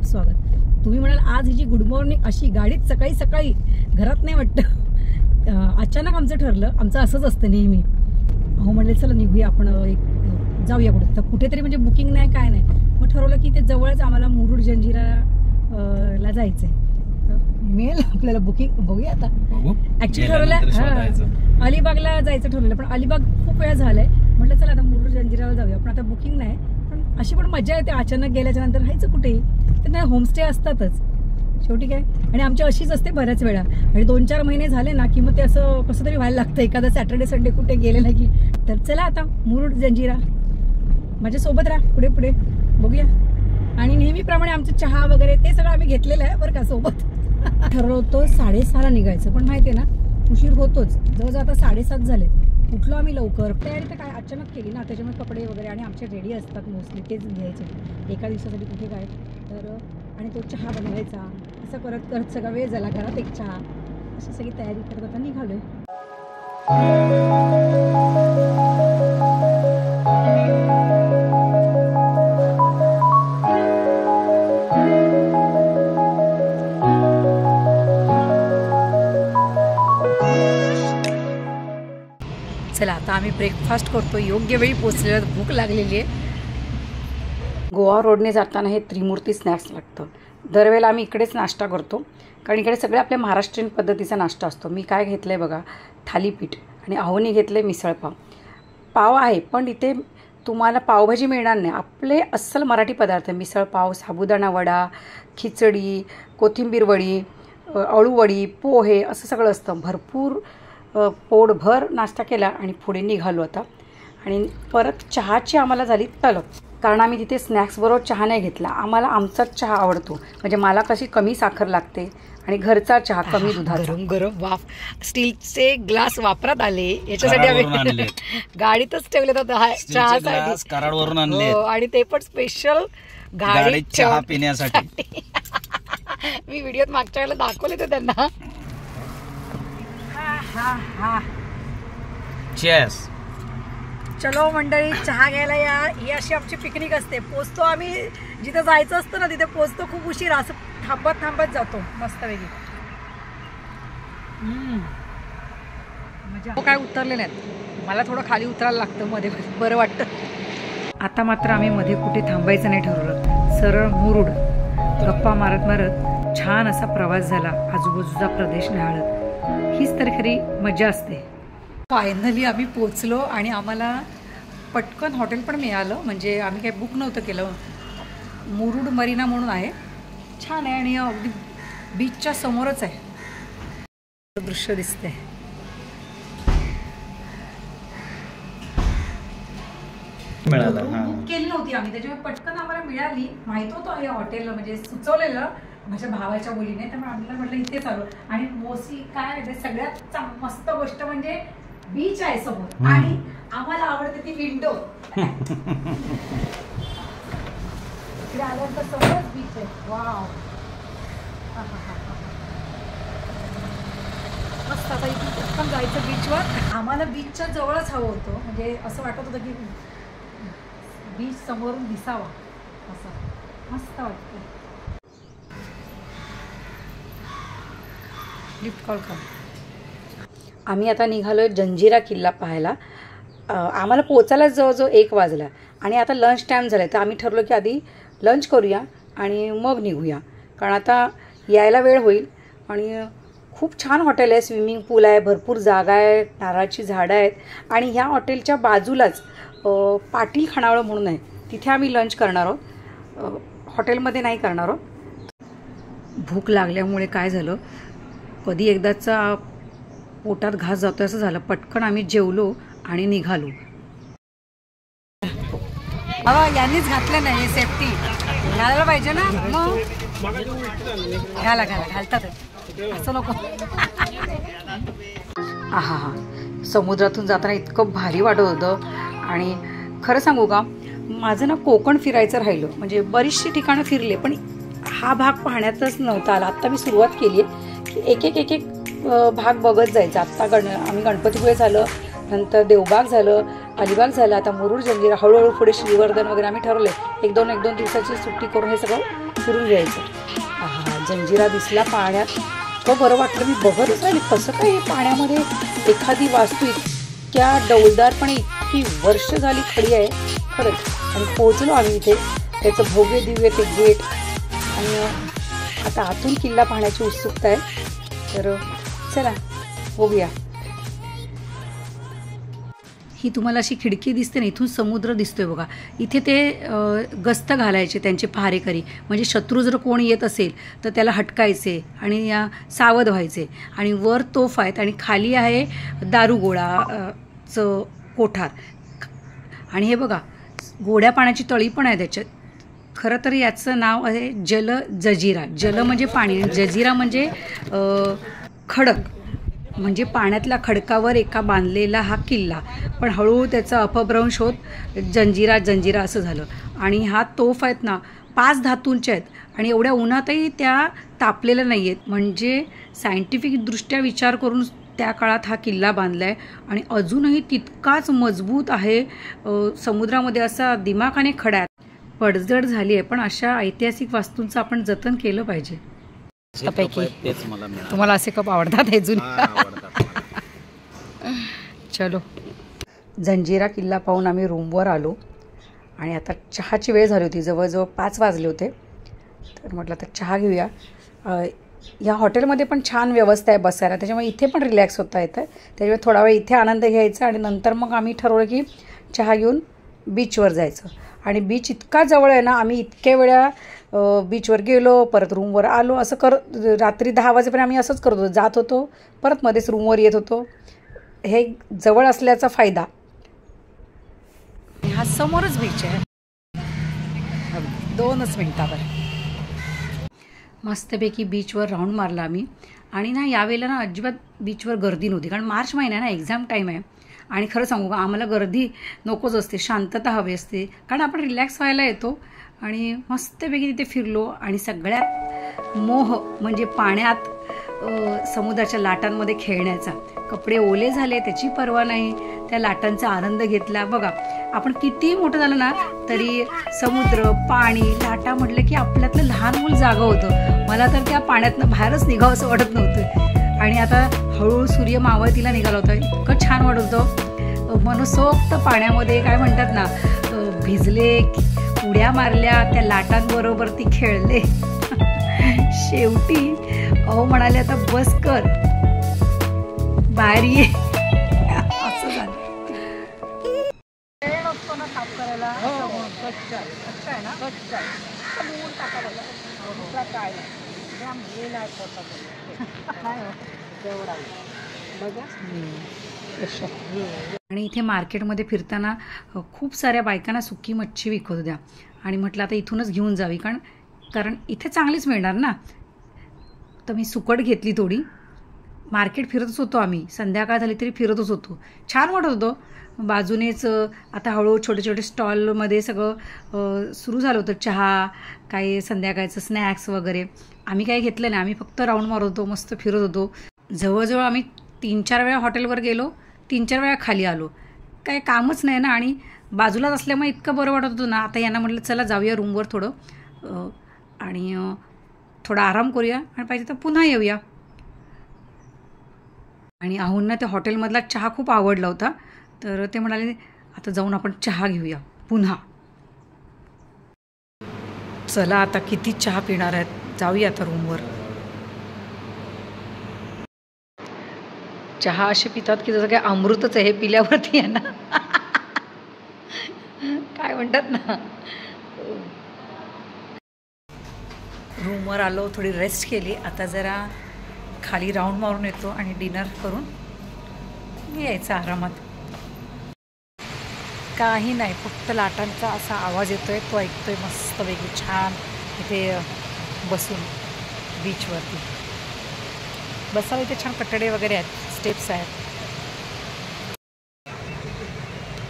खूप स्वागत। तुम्ही म्हणाल आज हिची गुड मॉर्निंग अशी गाडीत सकाळी सकाळी घरात नाही वाटतं, अचानक आमचं ठरलं, आमचं असंच असतं नेहमी। अहो म्हणले चला निघूया आपण एक जाऊया कुठे, तर कुठेतरी म्हणजे बुकिंग नाही काय नाही, मग ठरवलं की ते जवळच आम्हाला मुरुड जंजिरा ला जायचंय, मिळेल आपल्याला बुकिंग, बघूया आता। ऍक्च्युली ठरवलं अलिबागला जायचं ठरवलं, पण अलिबाग खूप वेळा झालंय, म्हटलं चला आता मुरुड जंजिराला जाऊया, पण आता बुकिंग नाही, पण अशी पण मजा येते अचानक गेल्याच्या नंतर राहायचं कुठेही, तर नाही होमस्टे असतातच शेवटी काय, आणि आमची अशीच असते बऱ्याच वेळा, आणि 2-4 महिने झाले ना की मग ते असं कसं तरी व्हायला लागतं, एखादा सॅटर्डे संडे कुठे गेलेला की, तर चला आता मुरुड जंजिरा माझ्यासोबत राहा, पुढे पुढे बघूया। आणि नेहमीप्रमाणे आमचं चहा वगैरे ते सगळं आम्ही घेतलेलं आहे बरं का सोबत। ठरवतो 6:30ला निघायचं, पण माहिती आहे ना उशीर होतोच, जवळजवळ आता 7:30 झाले, उठलो आम्ही लवकर, तयारी तर काय अचानक केली ना, त्याच्यामुळे कपडे वगैरे आणि आमचे रेडी असतात मोस्टली, तेच घ्यायचे एका दिवसासाठी कुठे काय, तर आणि तो चहा बनवायचा, असं करत करत सगळा वेळ झाला, घरात एक चहा, अशी सगळी तयारी करत आता निघालोय। चला आता आम्ही ब्रेकफास्ट करतो, योग्य वेळी पोचलेलो, भूक लागलेली आहे। गोवा रोडने जाताना हे त्रिमूर्ती स्नॅक्स लागतं, दरवेळेला आम्ही इकडेच नाश्ता करतो, कारण इकडे सगळे आपल्या महाराष्ट्रीयन पद्धतीचा नाश्ता असतो। मी काय घेतलं आहे बघा, थालीपीठ, आणि अहोनी घेतले मिसळपाव, पाव आहे पण इथे तुम्हाला पावभाजी मिळणार नाही, आपले अस्सल मराठी पदार्थ, मिसळपाव, साबुदाणा वडा, खिचडी, कोथिंबीर वडी, अळूवडी, पोहे, असं सगळं असतं। भरपूर पोटभर नाश्ता केला आणि पुढे निघालो आता, आणि परत चहाची आम्हाला झाली तलब, कारण आम्ही तिथे स्नॅक्सबरोबर चहा नाही घेतला, आम्हाला आमचाच चहा आवडतो, म्हणजे मला कशी कमी साखर लागते आणि घरचा चहा कमी दुधाचा। गरम गरम वाफ, स्टीलचे ग्लास वापरात आले, याच्यासाठी आम्ही गाडीतच ठेवले होते चहासाठी, कराडवरून आणले, आणि ते पण स्पेशल गाडीत चहा पिण्यासाठी। मी व्हिडिओत मागच्या वेळेला दाखवले होते त्यांना। चेस, चलो मंडळी चहा घ्यायला या, ही अशी आमची पिकनिक असते। पोचतो आम्ही जिथे जायचं असतं ना तिथे पोचतो खूप उशीर, असं थांबत थांबत जातो मस्तपैकी। म्हणजे काय उतरले नाहीत, मला थोडं खाली उतरायला लागतं मध्ये, बरं वाटतं। आता मात्र आम्ही मध्ये कुठे थांबायचं नाही ठरवलं, सरळ मुरुड, गप्पा मारत मारत छान असा प्रवास झाला, आजूबाजूचा प्रदेश निहाळत, हीच तर खरी मजा असते। फायनली आम्ही पोचलो आणि आम्हाला पटकन हॉटेल पण मिळालं, म्हणजे आम्ही काही बुक नव्हतं केलं, मुरुड मरीना म्हणून आहे, छान आहे आणि अगदी बीचच्या समोरच आहे, दृश्य दिसते। बुक केली नव्हती आम्ही, त्याच्यामुळे पटकन आम्हाला मिळाली, माहित होतं हे हॉटेल, म्हणजे सुचवलेलं माझ्या भावाच्या मुलीने, त्यामुळे आम्हाला म्हटलं इथेच आलो। आणि मोस्टली काय सगळ्यात मस्त गोष्ट म्हणजे बीच आहे समोर, आणि आम्हाला आवडते ती विंडो, इकडे आल्यानंतर समोरच बीच आहे, वाव मस्त। आता इथून पटकन जायचं बीचवर, आम्हाला बीचच्या जवळच हवं होतं, म्हणजे असं वाटत होतं की बीच समोरून दिसावा, असं मस्त वाटतं। लिफ्ट कॉल कर। आम्ही आता निघालो जंजिरा किल्ला पाहायला, आम्हाला पोचायला जवळजवळ 1 वाजला, आणि आता लंच टाईम झाला, तर आम्ही ठरलो की आधी लंच करूया आणि मग निघूया, कारण आता यायला वेळ होईल। आणि खूप छान हॉटेल आहे, स्विमिंग पूल आहे, भरपूर जागा आहे, नारळाची झाडं आहेत, आणि ह्या हॉटेलच्या बाजूलाच पाटील खानावळ म्हणून आहे, तिथे आम्ही लंच करणार आहोत, हॉटेलमध्ये नाही करणार आहोत। भूक लागल्यामुळे काय झालं, कधी एकदाचा पोटात घास जातो असं झालं, पटकन आम्ही जेवलो आणि निघालो। यांनीच घातलं नाही, सेफ्टी घालायला पाहिजे ना, मग घाला घालतात, असं नको। हा समुद्रातून जाताना इतकं भारी वाटत होतं, आणि खरं सांगू का, माझं ना कोकण फिरायचं राहिलं, म्हणजे बरीचशी ठिकाणं फिरले, पण हा भाग पाहण्यातच नव्हता आला। आत्ता मी सुरुवात केली आहे की एक एक भाग बघत जायचा। आत्ता आम्ही गणपतीपुळे झालं, नंतर देवबाग झालं, अलिबाग झालं, आता मुरुड जंजिरा, हळूहळू पुढे श्रीवर्धन वगैरे आम्ही ठरवले, एक दोन दिवसाची सुट्टी करून हे सगळं फिरून घ्यायचं. हा जंजिरा दिसला पाण्यात, इतकं बरं वाटलं. मी बघतच राहिली कसं काय हे पाण्यामध्ये एखादी वास्तू इतक्या डौलदारपणे इतकी वर्ष झाली खडी आहे खरंच. आणि पोहोचलो आम्ही इथे. त्याचं भव्य दिव्य ते गेट आणि आता आतून किल्ला पाहण्याची उत्सुकता आहे. तर चला बघूया. ही तुम्हाला अशी खिडकी दिसते ना, इथून समुद्र दिसतोय बघा. इथे ते गस्त घालायचे त्यांचे पहारेकरी, म्हणजे शत्रू जर कोण येत असेल तर त्याला हटकायचे आणि सावध व्हायचे. आणि वर तोफ आहेत आणि खाली आहे दारुगोळाचं कोठार. आणि हे बघा गोड्या पाण्याची तळी पण आहे त्याच्यात. खरं तर याचं नाव आहे जल जजिरा. जल म्हणजे पाणी, जजिरा म्हणजे खडक, म्हणजे पाण्यातल्या खडकावर एका बांधलेला हा किल्ला. पण हळूहळू त्याचा अपभ्रंश होत जंजिरा जंजिरा असं झालं. आणि हा तोफ आहेत ना 5 धातूंच्या आहेत आणि एवढ्या उन्हातही त्या तापलेल्या नाही आहेत. म्हणजे सायंटिफिकदृष्ट्या विचार करून त्या काळात हा किल्ला बांधला आहे आणि अजूनही तितकाच मजबूत आहे. समुद्रामध्ये असा दिमाखाने खडा आहे. पडझड झाली आहे पण अशा ऐतिहासिक वास्तूंचं आपण जतन केलं पाहिजे. तुम्हाला असे कप आवडतात हे जुने? चलो जंजिरा किल्ला पाहून आम्ही रूमवर आलो आणि आता चहाची वेळ झाली होती. जवळजवळ 5 वाजले होते. तर म्हटलं तर चहा घेऊया. या हॉटेलमध्ये पण छान व्यवस्था आहे बसायला, त्याच्यामुळे इथे पण रिलॅक्स होता येतं. त्याच्यामुळे थोडा वेळ इथे आनंद घ्यायचा आणि नंतर मग आम्ही ठरवलं की चहा घेऊन बीचवर जायचं. आणि बीच इतका जवळ आहे ना, आम्ही इतक्या वेळा बीचवर गेलो परत रूमवर आलो असं रात्री 10 वाजेपर्यंत आम्ही असंच करत होतो. जात होतो परत मध्येच रूमवर येत होतो. हे जवळ असल्याचा फायदा. हा समोरच बीच आहे, 2च मिनिटावर. मस्तपैकी बीचवर राऊंड मारला आम्ही. आणि ना यावेळेला ना अजिबात बीचवर गर्दी नव्हती, कारण मार्च महिना ना, एक्झाम टाईम आहे. आणि खरं सांगू का आम्हाला गर्दी नकोच असते, शांतता हवी असते, कारण आपण रिलॅक्स व्हायला येतो. आणि मस्तपैकी तिथे फिरलो. आणि सगळ्यात मोह म्हणजे पाण्यात समुद्राच्या लाटांमध्ये खेळण्याचा. कपडे ओले झाले त्याची पर्वा नाही, त्या लाटांचा आनंद घेतला. बघा आपण किती मोठं झालं ना तरी समुद्र, पाणी, लाटा म्हटलं की आपल्यातलं लहान मूल जागं होतं. मला तर त्या पाण्यातनं बाहेरच निघावं असं वाटत नव्हतं. आणि आता हळूहळू सूर्य मावळतीला निघाला होता. इतकं छान वाटत होतं. मनसोक्त पाण्यामध्ये काय म्हणतात ना, भिजले, उड्या मारल्या, त्या लाटांबरोबर ती खेळले. शेवटी अहो म्हणाले आता बस कर, बाहेर ये, असं झालं. असतो ना साफ करायला. अच्छा आहे ना, काय आणि इथे मार्केटमध्ये फिरताना खूप साऱ्या बायकांना सुकी मच्छी विकत होत्या. आणि म्हटलं आता इथूनच घेऊन जावी, कारण इथे चांगलीच मिळणार ना. तर मी सुकट घेतली थोडी. मार्केट फिरतच होतो आम्ही, संध्याकाळ झाली तरी फिरतच होतो. छान वाटत होतं. बाजूनेच आता हळूहळू छोटे छोटे स्टॉलमध्ये सगळं सुरू झालं होतं. चहा, काही संध्याकाळचं स्नॅक्स वगैरे. आम्ही काही घेतलं नाही, आम्ही फक्त राऊंड मारत होतो, मस्त फिरत होतो. जवळजवळ आम्ही 3-4 वेळा हॉटेलवर गेलो, 3-4 वेळा खाली आलो. काय कामच नाही ना, आणि बाजूलाच असल्यामुळे इतकं बरं वाटत होतं ना. आता यांना म्हटलं चला जाऊया रूमवर थोडं आणि थोडा आराम करूया आणि पाहिजे तर पुन्हा येऊया. आणि आहूंना त्या हॉटेलमधला चहा खूप आवडला होता, तर ते म्हणाले आता जाऊन आपण चहा घेऊया पुन्हा. चला आता किती चहा पिणार आहेत, जाऊया आता रूमवर. चहा असे पितात की जसं काय अमृतच आहे, हे पिल्यावरती आहे ना काय म्हणतात ना. रूमवर आलो, थोडी रेस्ट केली. आता जरा खाली राऊंड मारून येतो आणि डिनर करून यायचं आरामात. काही नाही, फक्त लाटांचा असा आवाज येतोय, तो ऐकतोय मस्तपैकी छान इथे बसून बीचवरती. बसायला इथे छान कटडे वगैरे आहेत, स्टेप्स आहेत.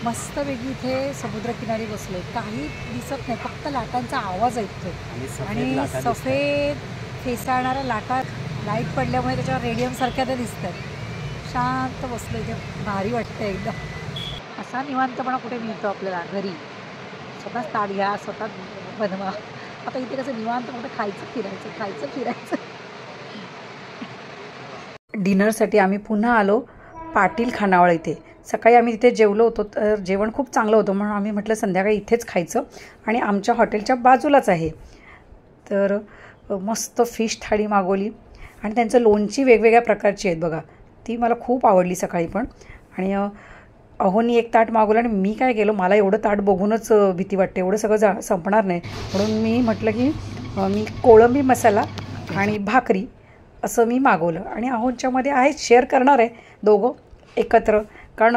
मस्तपैकी इथे समुद्रकिनारी बसलोय, काही दिसत नाही, फक्त लाटांचा आवाज ऐकतोय. आणि सफेद फेसाळणाऱ्या लाटा लाईट पडल्यामुळे त्याच्यावर रेडियमसारख्या त्या दिसत आहेत. शांत बसलो इथे, भारी वाटतं एकदम. असा निवांतपणा कुठे मिळतो आपल्याला घरी. स्वतःच ताट घ्या, स्वतःच बनवा, आता इथे कसं निवांत फक्त खायचं फिरायचं. डिनरसाठी आम्ही पुन्हा आलो पाटील खानावळ इथे. सकाळी आम्ही तिथे जेवलो होतो, तर जेवण खूप चांगलं होतं म्हणून आम्ही म्हटलं संध्याकाळी इथेच खायचं आणि आमच्या हॉटेलच्या बाजूलाच आहे. तर मस्त फिश थाळी मागवली आणि त्यांचं लोणची वेगवेगळ्या प्रकारची आहेत बघा, ती मला खूप आवडली सकाळी पण. आणि अहोनी एक ताट मागवलं आणि मी काय केलं, मला एवढं ताट बघूनच भीती वाटते, एवढं सगळं संपणार नाही म्हणून मी म्हटलं की मी कोळंबी मसाला आणि भाकरी असं मी मागवलं. आणि अहोंच्यामध्ये आहे शेअर करणार आहे दोघं एकत्र, कारण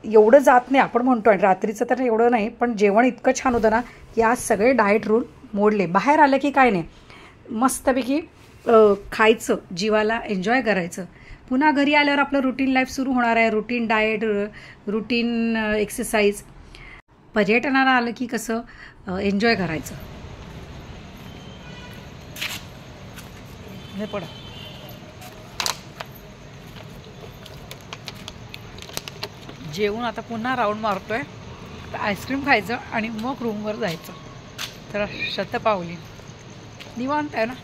एवढं जात नाही आपण म्हणतो आणि रात्रीचं तर एवढं नाही, पण जेवण इतकं छान होतं ना की आज सगळे डाएट रूल मोडले. बाहेर आलं की काय नाही, मस्तपैकी खायचं, जीवाला एन्जॉय करायचं. पुन्हा घरी आल्यावर आपलं रुटीन लाईफ सुरू होणार आहे, रुटीन डाएट, रुटीन एक्सरसाइज. पर्यटनाला आलं की कसं एन्जॉय करायचं. हे पडा जेवून आता पुन्हा राऊंड मारतोय. आईस्क्रीम खायचं आणि मग रूमवर जायचं. तर शतपावली निवांत आहे ना.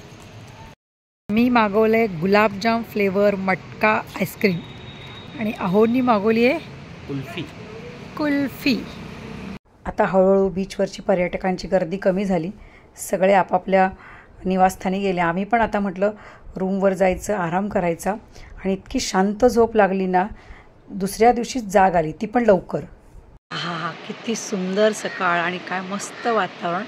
मी मागवलं आहे गुलाबजाम फ्लेवर मटका आईस्क्रीम आणि अहोंनी मागवली आहे कुल्फी. आता हळूहळू बीचवरची पर्यटकांची गर्दी कमी झाली, सगळे आपापल्या निवासस्थानी गेले. आम्ही पण आता म्हटलं रूमवर जायचं, आराम करायचा. आणि इतकी शांत झोप लागली ना, दुसऱ्या दिवशीच जाग आली, ती पण लवकर. हा किती सुंदर सकाळ आणि काय मस्त वातावरण.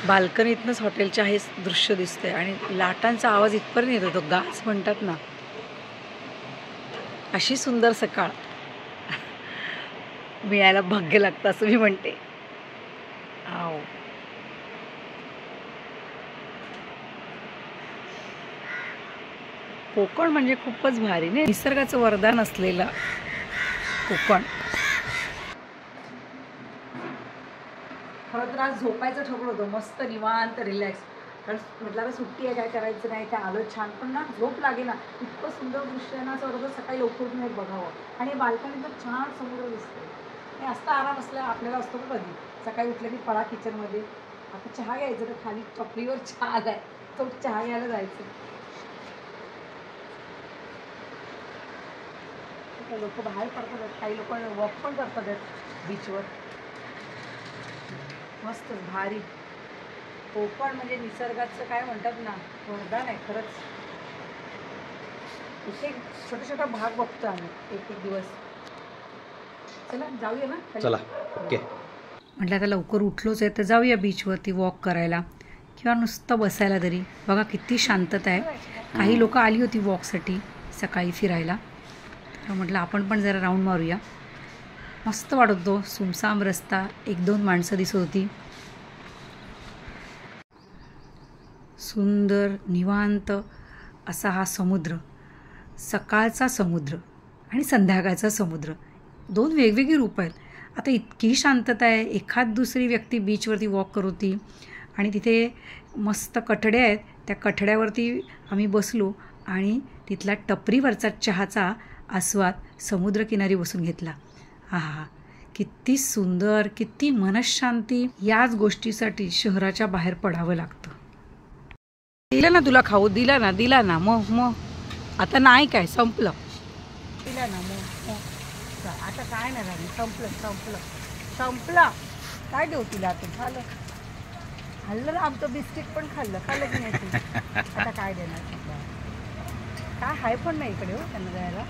बाल्कनीतनंच हॉटेलच्या हे दृश्य दिसतंय आणि लाटांचा आवाज इथपर्यंत येतो, तो गाज म्हणतात ना, अशी सुंदर सकाळ मिळायला भाग्य लागतं असं मी म्हणते. आव कोकण म्हणजे खूपच भारी नाही, निसर्गाचं वरदान असलेलं कोकण. खरं तर आज झोपायचं ठरवलं होतं, मस्त निवांत रिलॅक्स. कारण म्हटलं सुट्टी आहे, काय करायचं नाही, काय आलं छान, पण ना झोप लागे ना. इतकं सुंदर दृश्य आहे ना, असं वाटतं सकाळी लवकर उठून एक बघावं. आणि बाल्कनीत छान समुद्र दिसतो आणि असता आराम असला आपल्याला असतो का कधी, सकाळी उठलं की पडा किचनमध्ये, आता चहा घ्यायचं, तर खाली टपरीवर चहा आहे, तो चहा घ्यायला जायचं. लोक बाहेर पडतात, काही लोक वॉक पण करतात बीचवर. मस्त भारी. कोकण म्हणजे निसर्गाचं काय म्हणतात ना, वरदान आहे खरंच. इथे छोटा छोटा भाग बघतो आम्ही एक एक दिवस. चला जाऊया ना, चला ओके. म्हटलं आता लवकर उठलोच आहे तर जाऊया बीचवरती वॉक करायला किंवा नुसतं बसायला तरी. बघा किती शांतता आहे. काही लोक आली होती वॉकसाठी सकाळी फिरायला, तर म्हटलं आपण पण जरा राऊंड मारूया. मस्त वाटत होतो, सुमसाम रस्ता, एक दोन माणसं दिसत होती. सुंदर निवांत असा हा समुद्र, सकाळचा समुद्र आणि संध्याकाळचा समुद्र, दोन वेगवेगळी रूप आहेत. आता इतकी शांतता आहे, एखाद दुसरी व्यक्ती बीचवरती वॉक करत होती आणि तिथे मस्त कठडे आहेत, त्या कठड्यावरती आम्ही बसलो आणि तिथला टपरीवरचा चहाचा आस्वाद समुद्रकिनारी बसून घेतला. हा किती सुंदर, किती मनशांती. याच गोष्टीसाठी शहराच्या बाहेर पडावं लागतं. दिलं ना तुला खाऊ, दिला ना, मग आता नाही काय, संपलं. दिला ना मग आता काय नाही झालं, संपलं. काय देऊ तिला आता, झालं. खाल्लं ना आमचं बिस्किट पण खाल्लं की नाही तू. आता काय देणार, काय हाय पण नाही इकडे हो त्यांना द्यायला.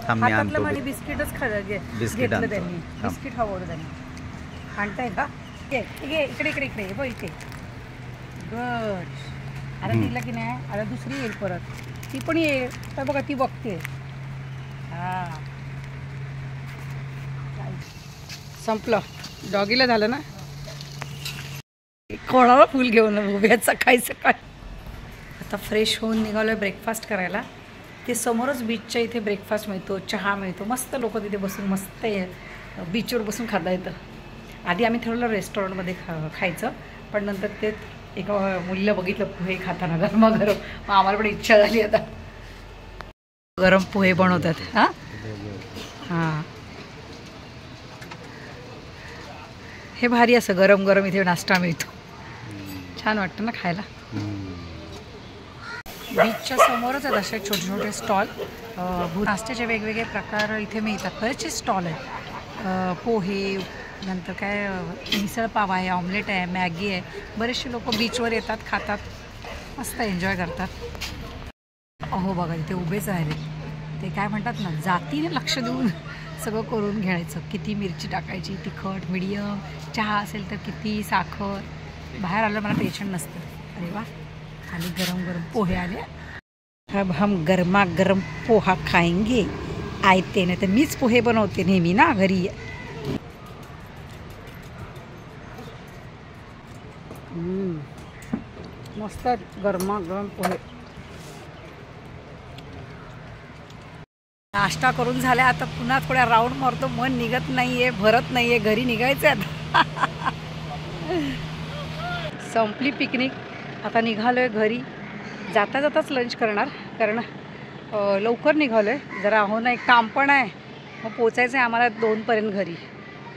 हातातलं माझी बिस्किटच घेतलं त्यांनी, बिस्किट हवं त्यांनी. आणताय का, इकडे बघ इथे. गुड. आता तिला की नाही, आता दुसरी येईल परत, ती पण येईल. तर बघा ती बघते. हा संपलं, डॉगीला झालं ना. कोणाला फुल घेऊन उभ्या सकाळी. आता फ्रेश होऊन निघालो ब्रेकफास्ट करायला. ते समोरच बीचच्या इथे ब्रेकफास्ट मिळतो, चहा मिळतो, मस्त लोक तिथे बसून मस्त बीचवर बसून खाता येतं. आधी आम्ही ठरवलं रेस्टॉरंटमध्ये खायचं, पण नंतर ते एका मुलीला बघितलं पोहे खाताना गरमागरम, मग आम्हाला पण इच्छा झाली आता गरम पोहे बनवतात. हां हे भारी असं गरम गरम इथे नाश्ता मिळतो, छान वाटतं ना खायला. बीचच्या समोरच आहेत असे छोटे छोटे स्टॉल, नाश्त्याचे वेगवेगळे प्रकार इथे मिळतात. बरेचसे स्टॉल आहेत, पोहे, नंतर काय मिसळ पाव आहे, ऑमलेट आहे, मॅगी आहे. बरेचसे लोक बीचवर येतात, खातात, मस्त एन्जॉय करतात. अहो बघा इथे उभेच राहिले ते, काय म्हणतात ना, जातीने लक्ष देऊन सगळं करून घ्यायचं. किती मिरची टाकायची, तिखट, मीडियम, चहा असेल तर किती, साखर. बाहेर आलं मला टेन्शन नसतं. अरे वा, खाली गरम गरम पोहे आले. अब हम गरमा गरम पोहा खाएंगे. आयते नाही तर मीच पोहे बनवते नेहमी ना घरी. मस्त गरमा गरम पोहे. नाश्ता करून झाल्या, आता पुन्हा थोड्या राऊंड मारतो. मन निघत नाहीये, भरत नाहीये, घरी निघायचं आता. संपली पिकनिक, आता निघालोय घरी. जाता जाताच लंच करणार, कारण लवकर निघालोय जरा. हो ना, एक काम पण आहे, मग पोचायचं आहे आम्हाला 2पर्यंत घरी.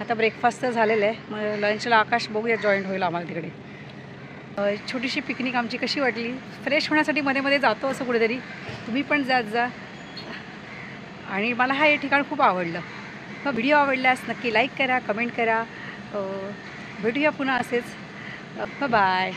आता ब्रेकफास्ट तर झालेलं आहे, मग लंचला आकाश बघूया जॉईंट होईल आम्हाला तिकडे. छोटीशी पिकनिक आमची कशी वाटली? फ्रेश होण्यासाठी मध्ये मध्ये जातो असं कुठेतरी. तुम्ही पण जात जा. आणि मला हे ठिकाण खूप आवडलं. मग व्हिडिओ आवडल्यास नक्की लाईक करा, कमेंट करा. भेटूया पुन्हा असेच. बाय.